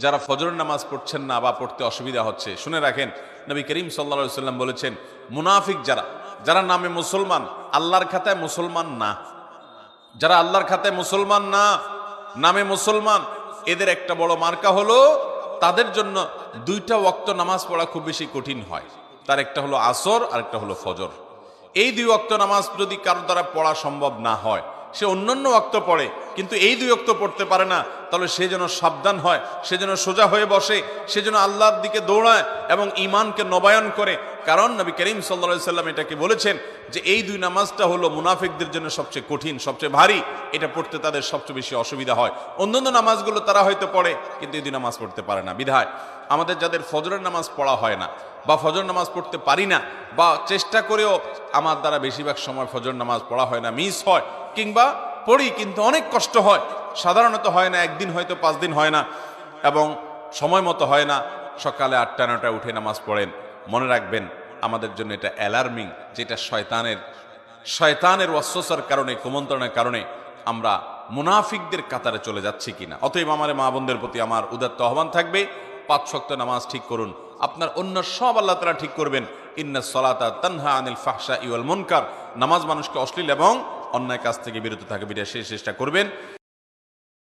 যারা ফজরের নামাজ পড়ছেন না বা পড়তে অসুবিধা হচ্ছে, শুনে রাখেন, নবী করিম সাল্লাল্লাহু আলাইহি সাল্লাম বলেছেন, মুনাফিক যারা নামে মুসলমান, আল্লাহর খাতায় মুসলমান না, যারা আল্লাহর খাতায় মুসলমান না, নামে মুসলমান, এদের একটা বড় মার্কা হলো তাদের জন্য দুইটা ওয়াক্ত নামাজ পড়া খুব বেশি কঠিন হয়। তার একটা হলো আসর আর একটা হলো ফজর। এই দুই ওয়াক্ত নামাজ যদি কারোর দ্বারা পড়া সম্ভব না হয়, সে অন্যান্য ওয়াক্ত পড়ে কিন্তু এই দুই ওয়াক্ত পড়তে পারে না, তাহলে সে যেন সাবধান হয়, সে যেন সোজা হয়ে বসে, সে যেন আল্লাহর দিকে দৌড়ায় এবং ঈমানকে নবায়ন করে। কারণ নবী করিম সাল্লাল্লাহু আলাইহি সাল্লাম এটাকে বলেছেন যে এই দুই নামাজটা হলো মুনাফিকদের জন্য সবচেয়ে কঠিন, সবচেয়ে ভারী, এটা পড়তে তাদের সবচেয়ে বেশি অসুবিধা হয়। অন্যান্য নামাজগুলো তারা হয়তো পড়ে কিন্তু এই দুই নামাজ পড়তে পারে না। বিধায় আমাদের যাদের ফজরের নামাজ পড়া হয় না বা ফজর নামাজ পড়তে পারি না, বা চেষ্টা করেও আমার দ্বারা বেশিরভাগ সময় ফজর নামাজ পড়া হয় না, মিস হয়, কিংবা পড়ি কিন্তু অনেক কষ্ট হয়, সাধারণত হয় না, একদিন হয়তো 5 দিন হয় না এবং সময় মতো হয় না, সকালে 8টা-9টায় উঠে নামাজ পড়েন, মনে রাখবেন আমাদের জন্য এটা অ্যালার্মিং, যেটা শয়তানের ওয়াসওয়াসার কারণে, কুমন্ত্রণার কারণে আমরা মুনাফিকদের কাতারে চলে যাচ্ছি কিনা। অতএব আমার মা বোনদের প্রতি আমার উদাত্ত আহ্বান থাকবে, 5 ওয়াক্ত নামাজ ঠিক করুন, আপনার অন্য সব আল্লাহ তাআলা ঠিক করবেন। ইন্নাস সালাতা তানহা আনিল ফাহশাই ওয়াল মুনকার, নামাজ মানুষকে অশ্লীল এবং অন্যায় কাজ থেকে বিরত থাকে, বিদায় সেই চেষ্টা করবেন।